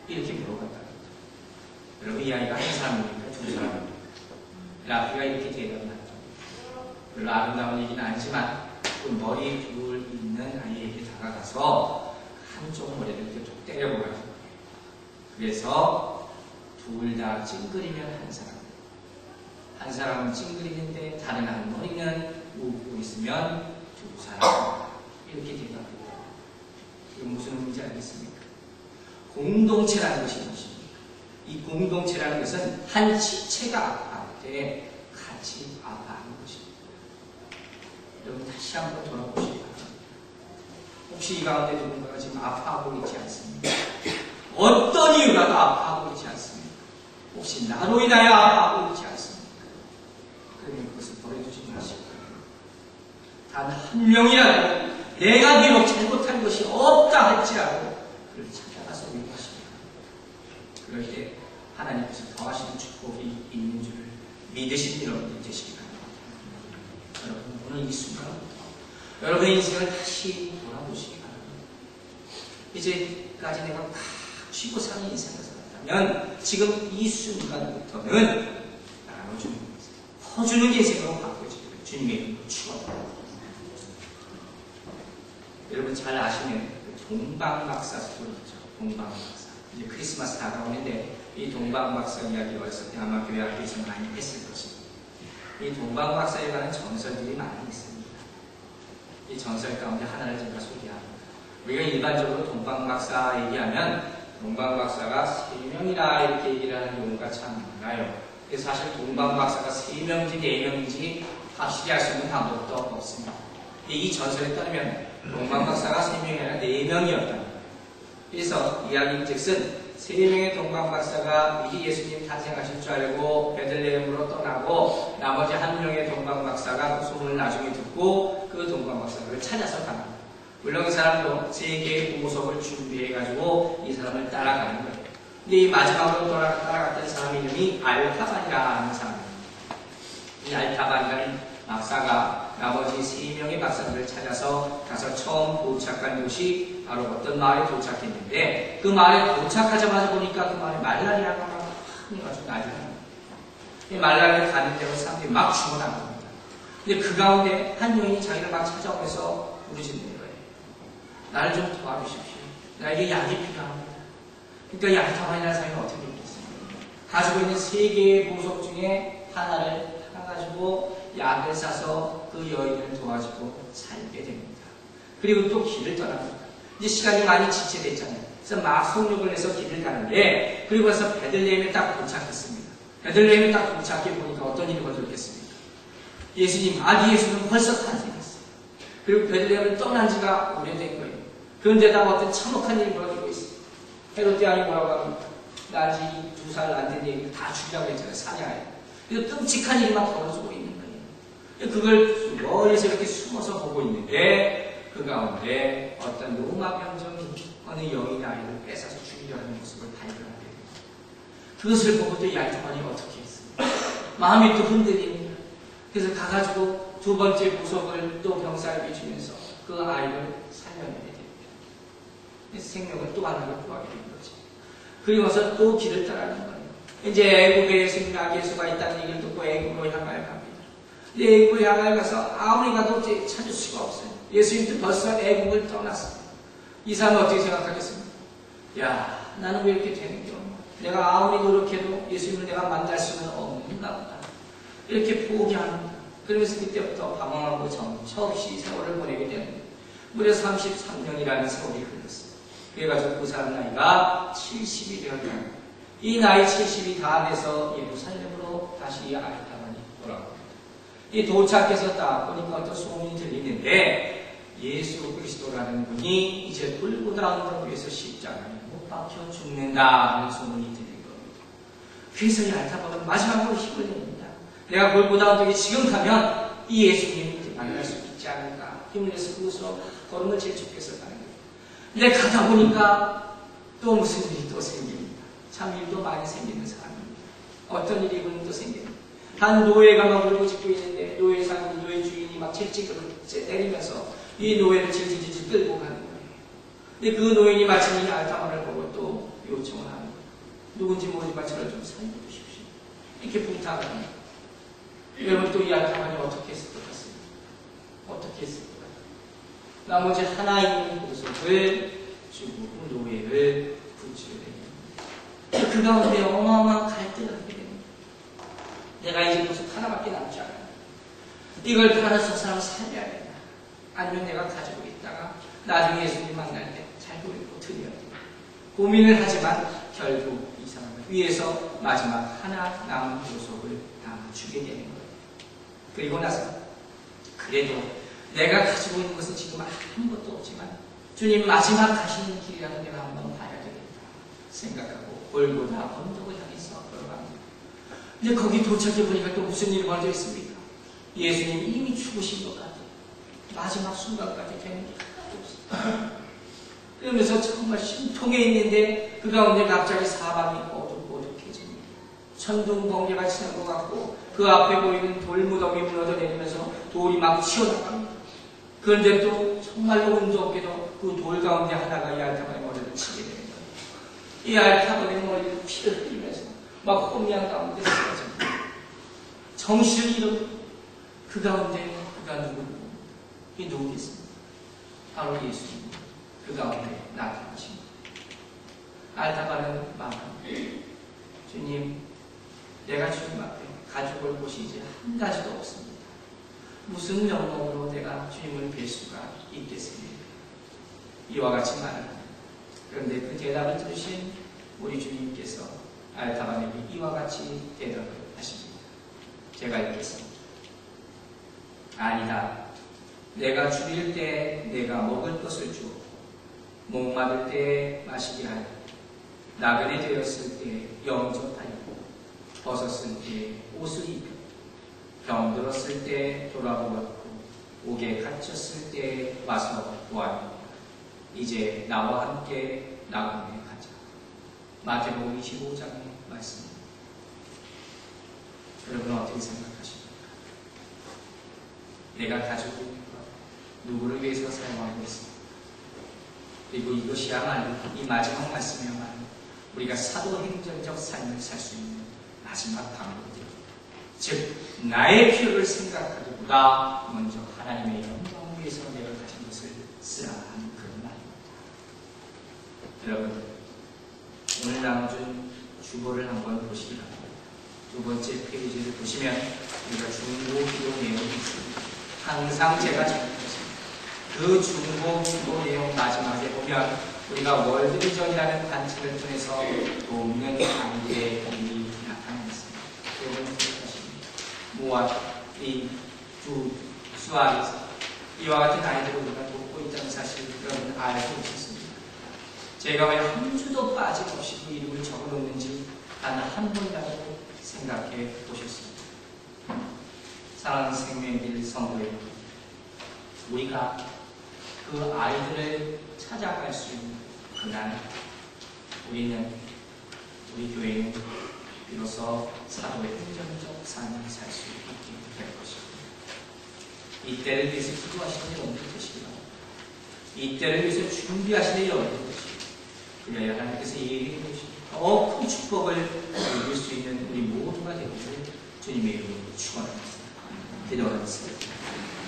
이렇게 물어봤다는 거죠. 여러분, 이 아이가 한 사람입니까? 두 사람입니까? 라피가 이렇게 대답을 한다. 별로 아름다운 얘기는 아니지만 그 머리 둘 있는 아이에게 다가가서 한쪽 머리를 이렇게 툭 때려보라고. 그래서 둘 다 찡그리면 한 사람, 한 사람은 찡그리는데 다른 한 머리는 웃고 있으면 두 사람. 이렇게 대답합니다. 이건 무슨 의미인지 알겠습니까? 공동체라는 것이 무엇입니까? 이 공동체라는 것은 한 지체가 아파할 때 같이 아파하는 것입니다. 여러분, 다시 한번 돌아보시기 바랍니다. 혹시 이 가운데 누군가가 지금 아파하고 있지 않습니까? 어떤 이유라도 아파하고 있지 않습니까? 혹시 나로 인하여 아파하고 있지 않습니까? 그러면 그것을 버려두지 마시고 단 한 명이라도 내가 비록 잘못한 것이 없다 할지라도 그를 찾아가서 위로하십니다. 그럴 때 하나님께서 더하시는 축복이 있는 줄을 믿으신 여러분들 되시기 바랍니다. 여러분, 오늘 이 순간부터 여러분의 인생을 다시 돌아보시기 바랍니다. 이제까지 내가 막 쉬고 사는 인생을 살았다면 지금 이 순간부터는 나눠주는 퍼주는 인생으로 바꿔지기를 주님의 이름으로 축원합니다. 여러분 잘 아시는 동방박사 스토리죠. 동방박사. 이제 크리스마스 다가오는데 이 동방박사 이야기 어렸을 때 아마 교회 앞에서 많이 했을 것입니다. 이 동방박사에 관한 전설들이 많이 있습니다. 이 전설 가운데 하나를 제가 소개합니다. 우리가 일반적으로 동방박사 얘기하면 동방박사가 3명이나 이렇게 얘기를 하는 경우가 참 많아요. 그래서 사실 동방박사가 3명인지 4명인지 확실히 알 수 있는 방법도 없습니다. 이 전설에 따르면 동방박사가 3명이 아니라 4명이었답니다. 그래서 이야기인즉슨 3명의 동방박사가 이제 예수님 탄생하실 줄 알고 베들레헴으로 떠나고 나머지 1명의 동방박사가 그 소문을 나중에 듣고 그 동방박사를 찾아서 갑니다. 물론 그 사람도 3개의 보석을 준비해가지고 이 사람을 따라가는 거예요. 근데 이 마지막으로 따라갔던 사람 이름이 알타반이라는 사람입니다. 이 알타반이라는 박사가 나머지 3명의 박사들을 찾아서 가서 처음 도착한 곳이 바로 어떤 마을에 도착했는데 그 마을에 도착하자마자 보니까 그 마을에 말라리아가 막 아주 난리가 납니다. 이 말라리아 가는 데로 사람들이 막 죽어나는 겁니다. 근데 그 가운데 한 여인이 자기를 막 찾아오면서 부르짖는 거예요. 나를 좀 도와주십시오. 나에게 약이 필요합니다. 그러니까 이 알타반이라는 사람이 어떻게 했겠습니까? 가지고 있는 3개의 보석 중에 하나를 가지고 약을 싸서 그 여인을 도와주고 살게 됩니다. 그리고 또 길을 떠납니다. 이제 시간이 많이 지체됐잖아요. 그래서 막 속력을 내서 길을 가는데 그리고 나서 베들레헴에 딱 도착했습니다. 베들레헴에 딱 도착해 보니까 어떤 일이 벌어졌겠습니까? 예수님, 아기 예수는 벌써 탄생했어요. 그리고 베들레헴을 떠난 지가 오래된 거예요. 그런데다가 어떤 참혹한 일이 벌어지고 있어요. 헤롯 대왕이 뭐라고 합니까? 나 아직 2살 안 된 얘기를 다 죽이라고 했잖아요. 사냥해. 그래서 끔찍한 일이 막 벌어지고 있는 거예요. 그걸 멀리서 이렇게 숨어서 보고 있는데 그 가운데 어떤 로마 병정이 어느 여인의 아이를 뺏어서 죽이려는 모습을 발견하게 됩니다. 그것을 보고 또 이 알타반이 어떻게 했습니까? 마음이 또 흔들립니다. 그래서 가가지고 2번째 보석을 또 병사에게 주면서 그 아이를 살려내게 됩니다. 그래서 생명을 또 하나를 구하게 된 거죠. 그리고 나서 또 길을 따라가는 거예요. 이제 애굽에 예수님 아기 예수가 있다는 얘기를 듣고 애굽으로 향하여 갑니다. 애굽으로 향하여 가서 아무리 가도 찾을 수가 없어요. 예수님도 벌써 애굽을 떠났어요. 이 사람은 어떻게 생각하겠습니까? 야, 나는 왜 이렇게 되는겨? 내가 아무리 노력해도 예수님을 내가 만날 수는 없는가 보다. 이렇게 포기합니다. 그러면서 그때부터 방황하고 정처없이 세월을 보내게 되는데 무려 33년이라는 세월이 흘렀어요. 그래가지고 그 사람 나이가 70이 되었다. 이 나이 70이 다 돼서 예루살렘으로 다시 알타반이 돌아옵니다. 이 도착해서 딱 보니까 어떤 소문이 들리는데 예수 그리스도라는 분이 이제 돌고다 언덕 위에서 십자가에 못 박혀 죽는다 하는 소문이 들린 겁니다. 그래서 이 알타반은 마지막으로 힘을 냅니다. 내가 골고다 언덕에 지금 가면 이 예수님을 만날 수 있지 않을까 힘을 내서 그곳으로 걸음을 재촉해서 가는 거예요. 근데 가다 보니까 또 무슨 일이 또 생깁니다. 참 일도 많이 생기는 사람입니다. 어떤 일이 또 생깁니다. 한 노예가 막 울고 짖고 있는데 노예 주인이 막 채찍으로 때리면서 이 노예를 질질질 끌고 가는 거예요. 근데 그 노인이 마침 이 알타반을 보고 또 요 요청을 하는 거예요. 누군지 모르지만 저를 좀 살려주십시오. 이렇게 부탁을 합니다. 여러분 또 이 알타반이 어떻게 했을 것 같습니다. 어떻게 했을 것 같아요. 나머지 하나 있는 보석을 주고 노예를 붙이게 됩니다. 그 가운데 어마어마한 갈등을 하게 됩니다. 내가 이제 보석 하나밖에 남지 않아요. 이걸 팔아서 저 사람 살려야 된다. 아니면 내가 가지고 있다가 나중에 예수님 만날 때 잘도 있고 드려야 된다. 고민을 하지만 결국 이 사람을 위해서 마지막 하나 남은 보석을 다 주게 되는 거예요. 그리고 나서 그래도 내가 가지고 있는 것은 지금 아무것도 없지만 주님 마지막 가시는 길이라도 내가 한번 봐야 되겠다 생각하고 골고다 언덕을 향해서 걸어갑니다. 이제 거기 도착해 보니까 또 무슨 일이 벌어져 있습니까? 예수님이 이미 죽으신 것 같아요. 마지막 순간까지 되는 게 하나도 없어요. 그러면서 정말 심통에 있는데 그 가운데 갑자기 사방이 어둑어둑해집니다. 천둥 번개가 치는 것 같고 그 앞에 보이는 돌무더기 무너져 내리면서 돌이 막 튀어나갑니다. 그런데 또 정말로 운도 없게도 그 돌 가운데 하나가 이 알타반의 머리를 치게 됩니다. 이 알타반의 머리를 피를 흘리면서 막 혼미한 가운데 쓰러집니다. 정신을 잃어 그 가운데 그가 누구고 이 누구겠습니까? 바로 예수님. 그 가운데 나타나십니다. 알타반은 말합니다. 주님, 내가 주님 앞에 가지고 올 곳이 이제 한 가지도 없습니다. 무슨 명목으로 내가 주님을 뵐 수가 있겠습니까? 이와 같이 말합니다. 그런데 그 대답을 들으신 우리 주님께서 알타반에게 이와 같이 대답을 하십니다. 제가 읽겠습니다. 아니다. 내가 죽일 때 내가 먹을 것을 주고 목마를 때 마시게 하여 나그네 되었을 때 영접하였고 벗었을 때 옷을 입혀 병들었을 때 돌아보았고 옥에 갇혔을 때 와서 보았노라. 이제 나와 함께 나그네 가자. 마태복음 25장의 말씀입니다. 여러분은 어떻게 생각하십니까? 내가 가지고 있는 것 누구를 위해서 사용하고 있습니까? 그리고 이것이야말로 이 마지막 말씀이야말로 우리가 사도행전적 삶을 살 수 있는 마지막 방법이에요. 즉 나의 필요를 생각하기보다 먼저 하나님의 영광을 위해서 내가 가진 것을 쓰라 하는 그런 말입니다. 여러분 오늘 나눠준 주보를 한번 보시기 바랍니다. 두 번째 페이지를 보시면 우리가 중보 기도 내용이 있습니다. 항상 제가 전했습니다. 그 중보 기도 내용 마지막에 보면 우리가 월드비전이라는 단체를 통해서 돕는 관계의 일이 나타났습니다. 여러분 기억하십니까? 모아, 수아리스 이와 같은 아이들을 우리가 돕고 있다는 사실 여러분 알고 있었습니다. 제가 왜 한 주도 빠짐없이 그 이름을 적어놓는지 단 한 번이라도 생각해 보셨습니다. 사랑하는 생명길 성도에 우리가 그 아이들을 찾아갈 수 있는 그날 우리 교회는 비로소 사도의 행정적 삶을 살 수 있게 될 것입니다. 이때를 위해서 기도하시는 일 없는 것이고요. 이때를 위해서 준비하시는 일 없는 것이고 그래야 하나님께서 예비해 주신 더 큰 축복을 누릴 수 있는 우리 모두가 되기를 주님의 이름으로 축원합니다. 기도하겠습니다.